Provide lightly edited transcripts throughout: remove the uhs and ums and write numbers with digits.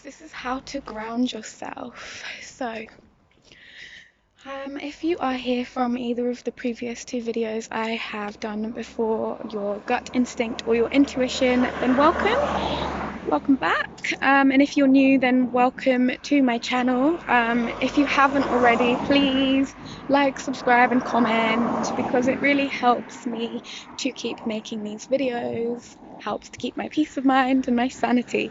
This is how to ground yourself. So, if you are here from either of the previous two videos I have done before your gut instinct or your intuition, then welcome back. And if you're new, then welcome to my channel. If you haven't already, please like, subscribe and comment, because it really helps me to keep making these videos, helps to keep my peace of mind and my sanity.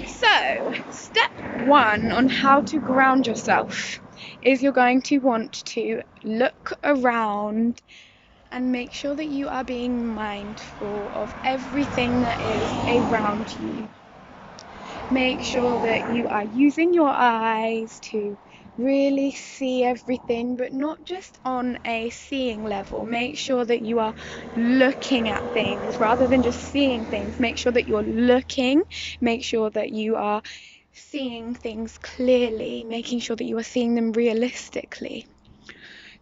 So, step one on how to ground yourself is you're going to want to look around and make sure that you are being mindful of everything that is around you. Make sure that you are using your eyes to really see everything, but not just on a seeing level. Make sure that you are looking at things rather than just seeing things. Make sure that you're looking. Make sure that you are seeing things clearly, making sure that you are seeing them realistically.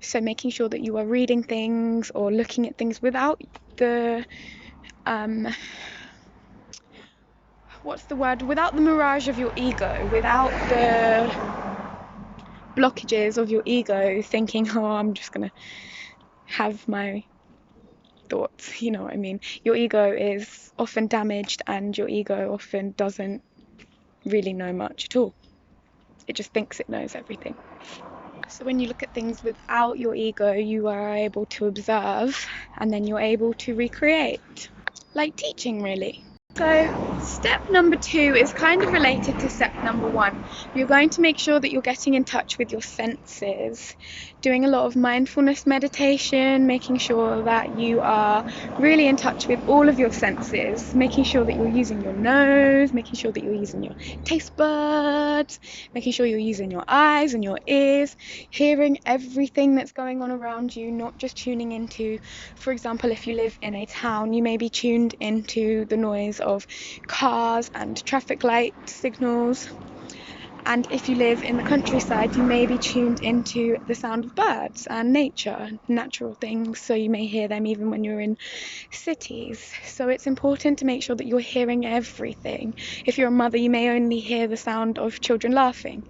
So making sure that you are reading things or looking at things without the without the mirage of your ego, without the blockages of your ego, thinking, oh, I'm just gonna have my thoughts, you know what I mean. Your ego is often damaged, and your ego often doesn't really know much at all. It just thinks it knows everything. So when you look at things without your ego, you are able to observe, and then you're able to recreate, like teaching, really. So step number 2 is kind of related to step number 1. You're going to make sure that you're getting in touch with your senses, doing a lot of mindfulness meditation, making sure that you are really in touch with all of your senses, making sure that you're using your nose, making sure that you're using your taste buds, making sure you're using your eyes and your ears, hearing everything that's going on around you, not just tuning into, for example, if you live in a town, you may be tuned into the noise of cars and traffic light signals, and if you live in the countryside, you may be tuned into the sound of birds and nature, natural things, so you may hear them even when you're in cities. So it's important to make sure that you're hearing everything. If you're a mother, you may only hear the sound of children laughing.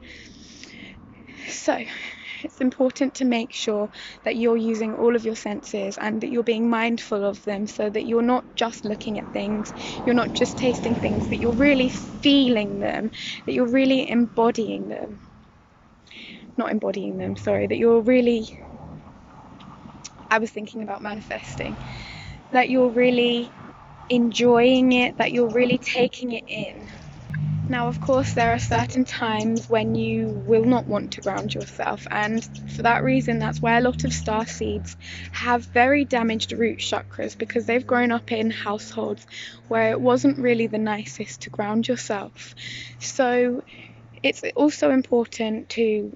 So it's important to make sure that you're using all of your senses and that you're being mindful of them, so that you're not just looking at things, you're not just tasting things, that you're really feeling them, that you're really embodying them. That you're really, I was thinking about manifesting, that you're really enjoying it, that you're really taking it in. Now, of course, there are certain times when you will not want to ground yourself, and for that reason, that's why a lot of star seeds have very damaged root chakras, because they've grown up in households where it wasn't really the nicest to ground yourself. So it's also important to,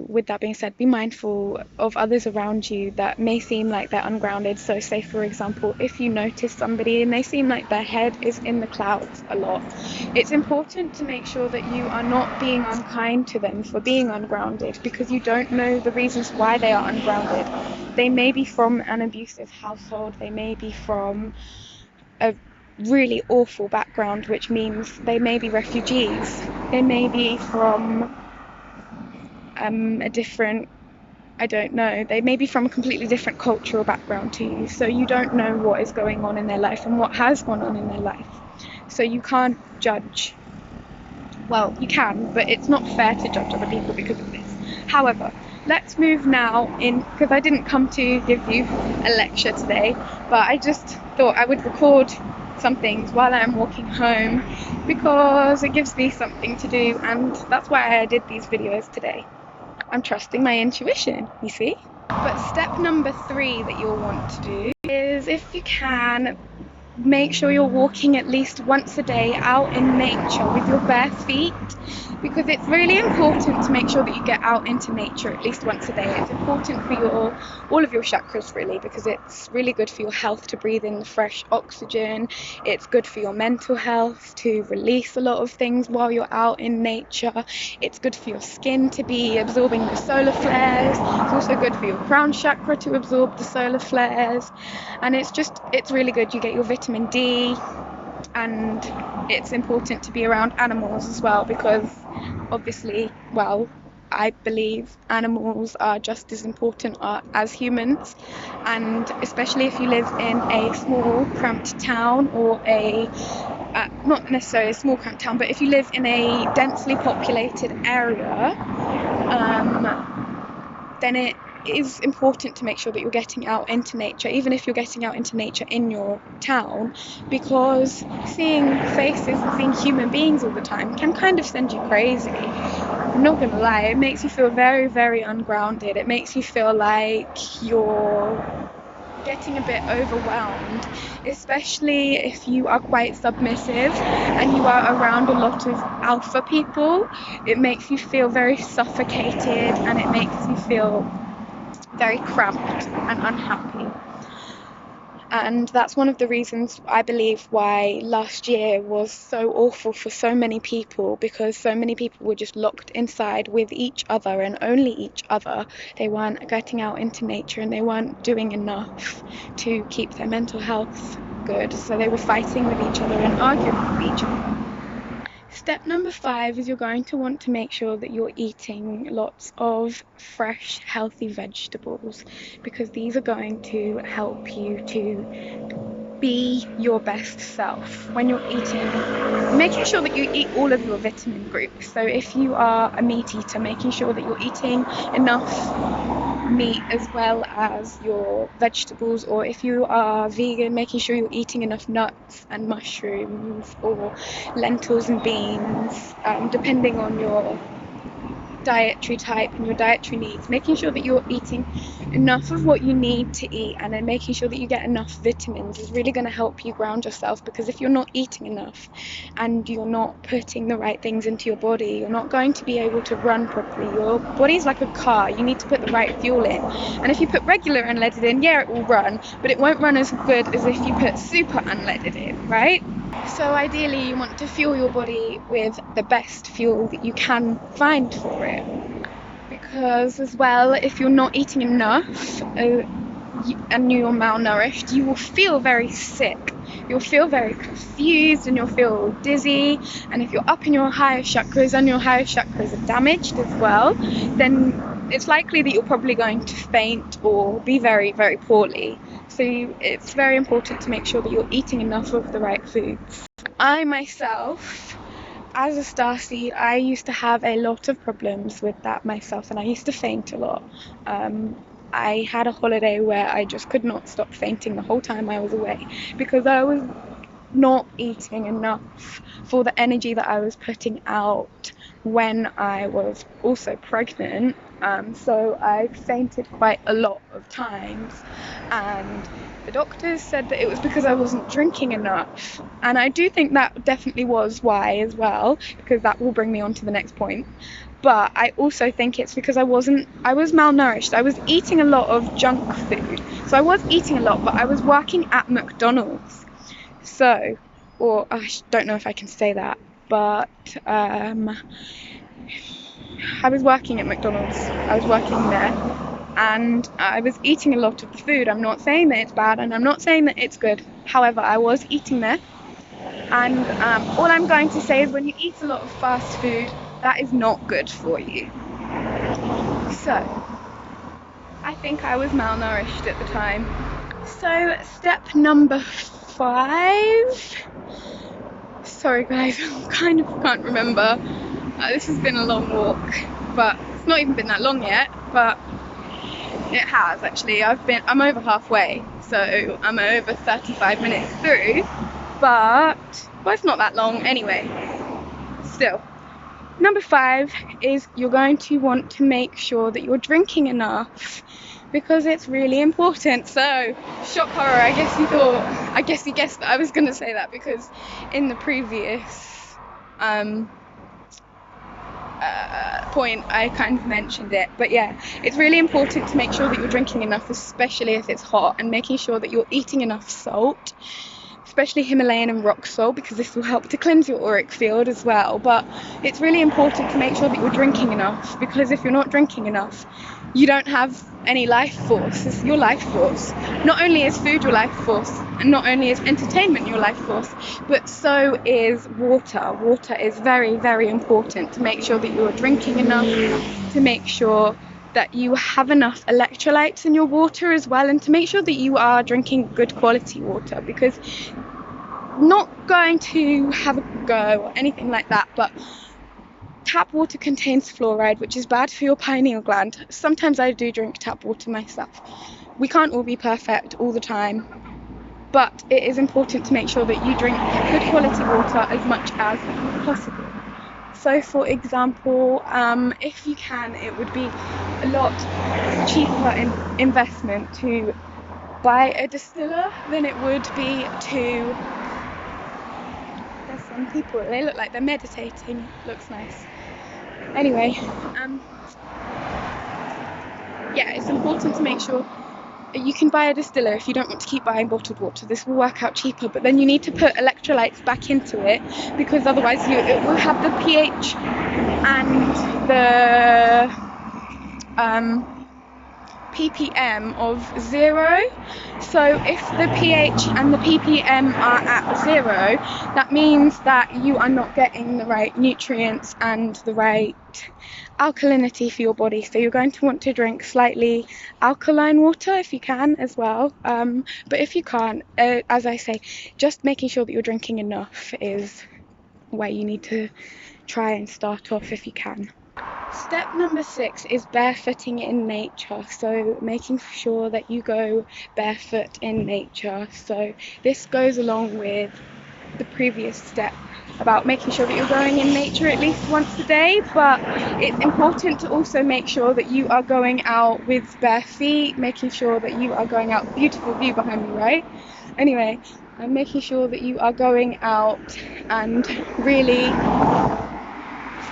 with that being said, be mindful of others around you that may seem like they're ungrounded. So say, for example, if you notice somebody and they seem like their head is in the clouds a lot, it's important to make sure that you are not being unkind to them for being ungrounded, because you don't know the reasons why they are ungrounded. They may be from an abusive household, they may be from a really awful background, which means they may be refugees, they may be from they may be from a completely different cultural background to you, so you don't know what is going on in their life and what has gone on in their life, so you can't judge. Well, you can, but it's not fair to judge other people because of this. However, let's move now in, because I didn't come to give you a lecture today, but I just thought I would record some things while I'm walking home, because it gives me something to do, and that's why I did these videos today. I'm trusting my intuition, you see. But step number 3 that you'll want to do is, if you can, make sure you're walking at least once a day out in nature with your bare feet, because it's really important to make sure that you get out into nature at least once a day. It's important for all of your chakras, really, because it's really good for your health to breathe in the fresh oxygen. It's good for your mental health to release a lot of things while you're out in nature. It's good for your skin to be absorbing the solar flares. It's also good for your crown chakra to absorb the solar flares, and it's really good. You get your vitamin D, And it's important to be around animals as well, because obviously, well, I believe animals are just as important as humans, and especially if you live in a small cramped town, or not necessarily a small cramped town, but if you live in a densely populated area, then it is important to make sure that you're getting out into nature, even if you're getting out into nature in your town, because seeing faces and seeing human beings all the time can kind of send you crazy. I'm not gonna lie, it makes you feel very, very ungrounded. It makes you feel like you're getting a bit overwhelmed, especially if you are quite submissive and you are around a lot of alpha people. It makes you feel very suffocated, and it makes you feel very cramped and unhappy. And that's one of the reasons I believe why last year was so awful for so many people, because so many people were just locked inside with each other and only each other. They weren't getting out into nature, and they weren't doing enough to keep their mental health good. So they were fighting with each other and arguing with each other. Step number 5 is you're going to want to make sure that you're eating lots of fresh, healthy vegetables, because these are going to help you to be your best self when you're eating, making sure that you eat all of your vitamin groups. So if you are a meat eater, making sure that you're eating enough meat as well as your vegetables, or if you are vegan, making sure you're eating enough nuts and mushrooms or lentils and beans, depending on your dietary type and your dietary needs, making sure that you're eating enough of what you need to eat, and then making sure that you get enough vitamins is really going to help you ground yourself, because if you're not eating enough and you're not putting the right things into your body, you're not going to be able to run properly. Your body's like a car, you need to put the right fuel in, and if you put regular unleaded in, yeah, it will run, but it won't run as good as if you put super unleaded in, right? So ideally you want to fuel your body with the best fuel that you can find for it, because as well, if you're not eating enough and you're malnourished, you will feel very sick. You'll feel very confused and you'll feel dizzy, and if you're up in your higher chakras and your higher chakras are damaged as well, then it's likely that you're probably going to faint or be very, very poorly. So it's very important to make sure that you're eating enough of the right foods. I myself, as a starseed, I used to have a lot of problems with that myself, and I used to faint a lot. I had a holiday where I just could not stop fainting the whole time I was away, because I was not eating enough for the energy that I was putting out when I was also pregnant. So I fainted quite a lot of times, and the doctors said that it was because I wasn't drinking enough, and I do think that definitely was why as well, because that will bring me on to the next point. But I also think it's because I was malnourished. I was eating a lot of junk food, so I was eating a lot, but I was working at McDonald's. So, or I don't know if I can say that, but I was working at McDonald's. I was working there, and I was eating a lot of the food. I'm not saying that it's bad, and I'm not saying that it's good. However, I was eating there, and all I'm going to say is when you eat a lot of fast food, that is not good for you. So, I think I was malnourished at the time. So, step number 5. Sorry guys, I kind of can't remember. This has been a long walk, but it's not even been that long yet, but it has actually. I'm over halfway, so I'm over 35 minutes through, but well, it's not that long anyway. Still, number 5 is you're going to want to make sure that you're drinking enough, because it's really important. So, shock horror, I guess you guessed that I was going to say that, because in the previous point I kind of mentioned it. But yeah, it's really important to make sure that you're drinking enough, especially if it's hot, and making sure that you're eating enough salt, especially Himalayan and rock salt, because this will help to cleanse your auric field as well. But it's really important to make sure that you're drinking enough, because if you're not drinking enough, you don't have any life force is your life force. Not only is food your life force, and not only is entertainment your life force, but so is water. Water is very, very important to make sure that you're drinking enough, to make sure that you have enough electrolytes in your water as well, and to make sure that you are drinking good quality water, because not going to have a go or anything like that, but tap water contains fluoride, which is bad for your pineal gland. Sometimes I do drink tap water myself. We can't all be perfect all the time, but it is important to make sure that you drink good quality water as much as possible. So for example, if you can, it would be a lot cheaper investment to buy a distiller than it would be to... There's some people, they look like they're meditating. It looks nice. Anyway, yeah, it's important to make sure you can buy a distiller if you don't want to keep buying bottled water. This will work out cheaper, but then you need to put electrolytes back into it, because otherwise it will have the pH and the ppm of 0. So if the pH and the ppm are at 0, that means that you are not getting the right nutrients and the right alkalinity for your body. So you're going to want to drink slightly alkaline water if you can as well, but if you can't, as I say, just making sure that you're drinking enough is where you need to try and start off if you can. Step number 6 is barefooting in nature, so making sure that you go barefoot in nature. So this goes along with the previous step about making sure that you're going in nature at least once a day, but it's important to also make sure that you are going out with bare feet, making sure that you are going out... Beautiful view behind me, right? Anyway, I'm making sure that you are going out and really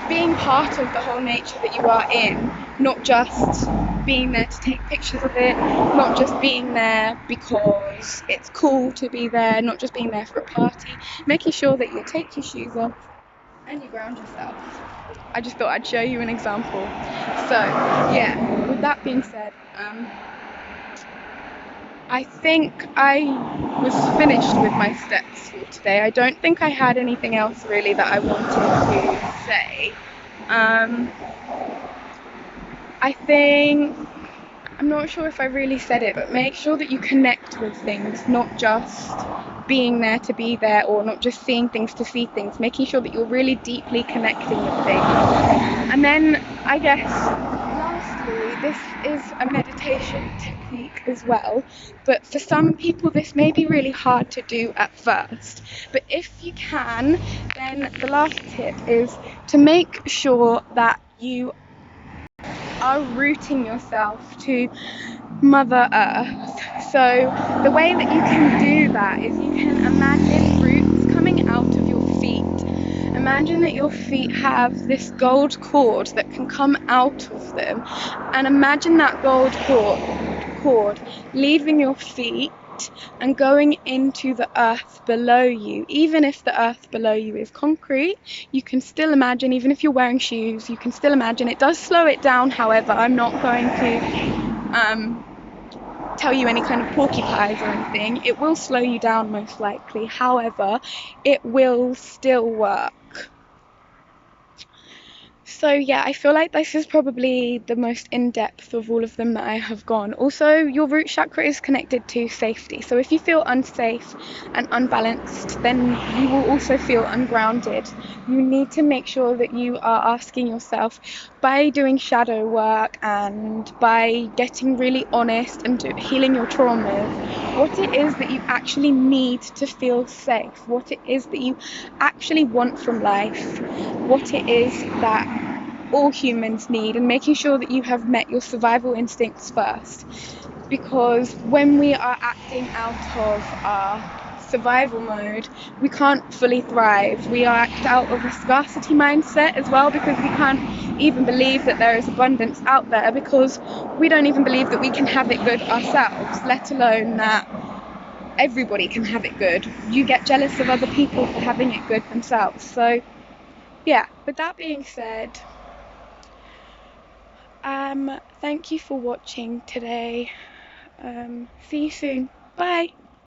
being part of the whole nature that you are in, not just being there to take pictures of it, not just being there because it's cool to be there, not just being there for a party, making sure that you take your shoes off and you ground yourself. I just thought I'd show you an example. So yeah, with that being said, I think I was finished with my steps for today. I don't think I had anything else really that I wanted to say. I think, I'm not sure if I really said it, but make sure that you connect with things, not just being there to be there, or not just seeing things to see things, making sure that you're really deeply connecting with things. And then I guess this is a meditation technique as well, but for some people this may be really hard to do at first, but if you can, then the last tip is to make sure that you are rooting yourself to Mother Earth. So the way that you can do that is you can imagine roots coming out of your feet. Imagine that your feet have this gold cord that can come out of them, and imagine that gold cord leaving your feet and going into the earth below you. Even if the earth below you is concrete, you can still imagine, even if you're wearing shoes, you can still imagine. It does slow it down, however. I'm not going to tell you any kind of porcupines or anything. It will slow you down most likely, however, it will still work. So yeah, I feel like this is probably the most in-depth of all of them that I have gone. Also, your root chakra is connected to safety. So if you feel unsafe and unbalanced, then you will also feel ungrounded. You need to make sure that you are asking yourself, by doing shadow work and by getting really honest and healing your traumas, what it is that you actually need to feel safe, what it is that you actually want from life, what it is that all humans need, and making sure that you have met your survival instincts first. Because when we are acting out of our survival mode, we can't fully thrive. We are act out of a scarcity mindset as well, because we can't even believe that there is abundance out there, because we don't even believe that we can have it good ourselves, let alone that everybody can have it good. You get jealous of other people for having it good themselves. So yeah, with that being said, Thank you for watching today. See you soon. Bye.